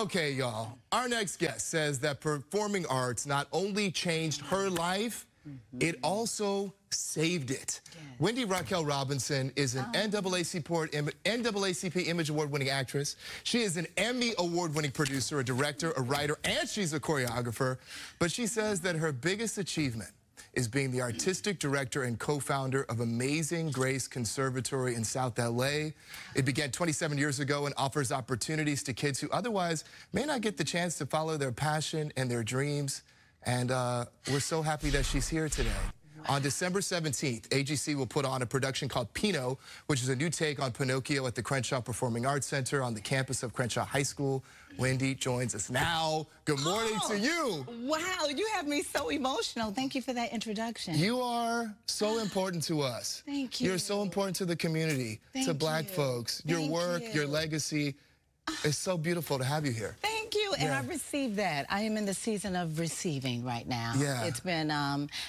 Okay, y'all. Our next guest says that performing arts not only changed her life, it also saved it. Yes. Wendy Raquel Robinson is an NAACP Image Award-winning actress. She is an Emmy Award-winning producer, a director, a writer, and she's a choreographer. But she says that her biggest achievement is being the artistic director and co-founder of Amazing Grace Conservatory in South LA. It began 27 years ago and offers opportunities to kids who otherwise may not get the chance to follow their passion and their dreams. And we're so happy that she's here today. On December 17th, AGC will put on a production called Pinot, which is a new take on Pinocchio at the Crenshaw Performing Arts Center on the campus of Crenshaw High School. Wendy joins us now. Good morning to you. Wow, you have me so emotional. Thank you for that introduction. You are so important to us. Thank you. You're so important to the community, to Black folks. Your work, your legacy. It's so beautiful to have you here. Thank you, and I received that. I am in the season of receiving right now. Yeah. It's been,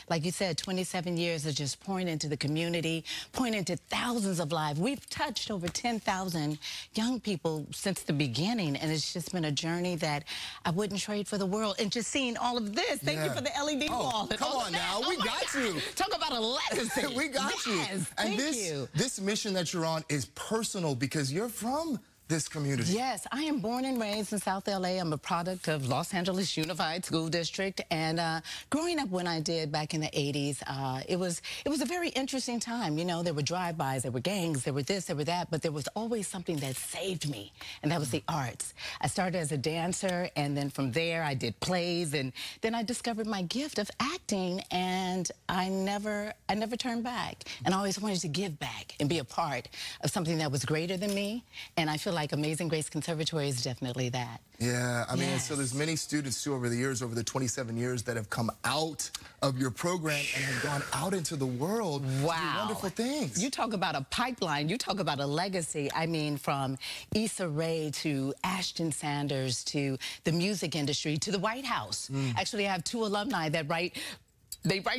like you said, 27 years of just pouring into the community, pouring into thousands of lives. We've touched over 10,000 young people since the beginning, and it's just been a journey that I wouldn't trade for the world. And just seeing all of this, thank you for the LED wall. Come on now, we got you. Talk about a legacy. We got you. And this mission that you're on is personal because you're from this community. Yes, I am born and raised in South LA. I'm a product of Los Angeles Unified School District, and growing up when I did back in the 80s, it was a very interesting time. You know, there were drive-bys, there were gangs, there were this, there were that, but there was always something that saved me, and that was the arts. I started as a dancer, and then from there I did plays, and then I discovered my gift of acting, and I never turned back, and I always wanted to give back and be a part of something that was greater than me, and I feel like Amazing Grace Conservatory is definitely that. Yeah, I mean, so there's many students too over the years, over the 27 years that have come out of your program and have gone out into the world to do wonderful things. You talk about a pipeline, you talk about a legacy. I mean, from Issa Rae to Ashton Sanders to the music industry to the White House. Actually, I have two alumni that write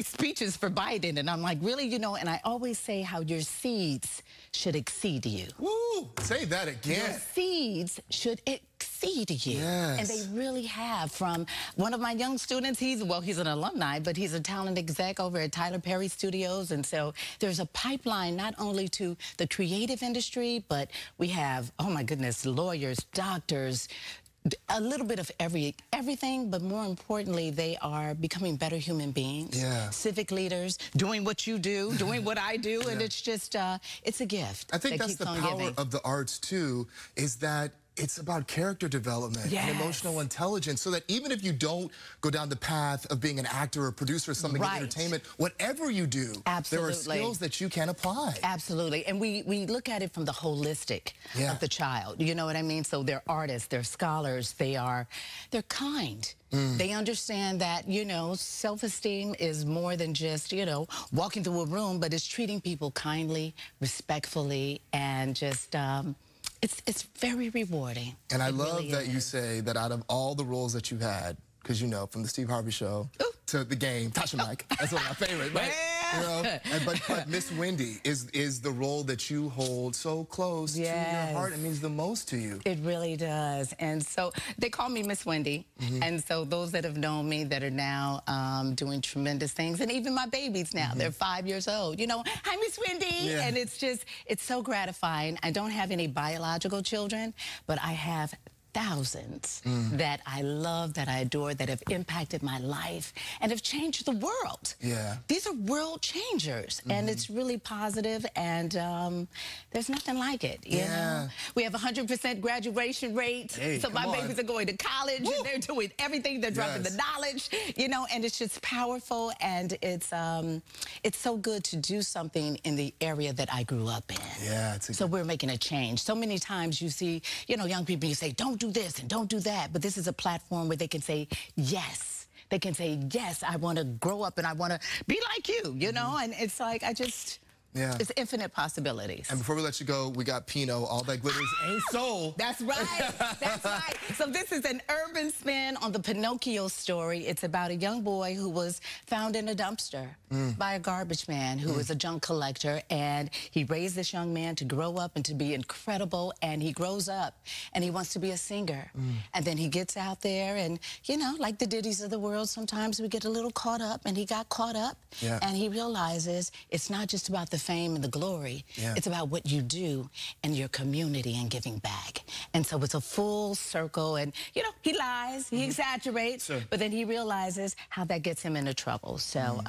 speeches for Biden, and I'm like, really, you know, and I always say how your seeds should exceed you. Woo! Say that again. Your seeds should exceed you. Yes. And they really have. From one of my young students, he's an alumni, but he's a talent exec over at Tyler Perry Studios, and so there's a pipeline not only to the creative industry, but we have, oh my goodness, lawyers, doctors, a little bit of everything, but more importantly, they are becoming better human beings, civic leaders, doing what you do, doing what I do, and it's just, it's a gift. I think that's the power of the arts, too, is that it's about character development and emotional intelligence, so that even if you don't go down the path of being an actor or producer or something in entertainment, whatever you do, there are skills that you can apply. Absolutely. And we look at it from the holistic of the child. You know what I mean? So they're artists, they're scholars, they're kind. They understand that, you know, self-esteem is more than just, you know, walking through a room, but it's treating people kindly, respectfully, and just it's very rewarding. And I love that you say that out of all the roles that you've had, because, you know, from the Steve Harvey Show to The Game, Tasha Mike, that's one of my favorites, right? You know, but Miss Wendy is the role that you hold so close to your heart. It means the most to you. It really does. And so they call me Miss Wendy. And so those that have known me that are now doing tremendous things, and even my babies now, they're 5 years old. You know, hi, Miss Wendy. And it's just, it's so gratifying. I don't have any biological children, but I have thousands that I love, that I adore, that have impacted my life and have changed the world. These are world changers, and it's really positive, and there's nothing like it, you know? We have 100% graduation rate, so my babies are going to college, and they're doing everything, they're dropping the knowledge, you know, and it's just powerful, and it's so good to do something in the area that I grew up in. So we're making a change. So many times you see, you know, young people, you say, don't do this and don't do that, but this is a platform where they can say yes. They can say, yes, I want to grow up and I want to be like you, you know? And it's like, it's infinite possibilities. And before we let you go, we got Pinot, all that glitters ain't soul. That's right. That's right. So this is an urban space. spin on the Pinocchio story. It's about a young boy who was found in a dumpster by a garbage man who was a junk collector, and he raised this young man to grow up and to be incredible, and he grows up and he wants to be a singer. And then he gets out there and, you know, like the ditties of the world, sometimes we get a little caught up, and he got caught up, and he realizes it's not just about the fame and the glory. It's about what you do in your community and giving back. And so it's a full circle, and, you know, he lies, he exaggerates, but then he realizes how that gets him into trouble. So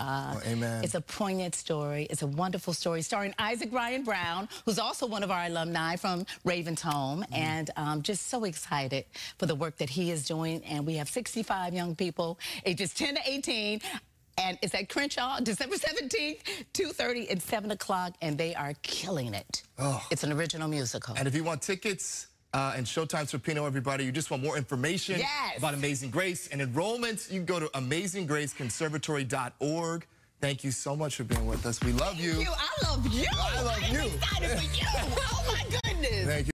it's a poignant story. It's a wonderful story starring Isaac Ryan Brown, who's also one of our alumni from Raven's Home, and just so excited for the work that he is doing. And we have 65 young people, ages 10 to 18, and it's at Crenshaw, December 17th, 2:30 and 7 o'clock, and they are killing it. It's an original musical. And if you want tickets and showtimes for Pinot, everybody, you just want more information about Amazing Grace and enrollments, you can go to amazinggraceconservatory.org. Thank you so much for being with us. We love you. Thank you. I love you. I love you. I'm excited for you. Oh, my goodness. Thank you.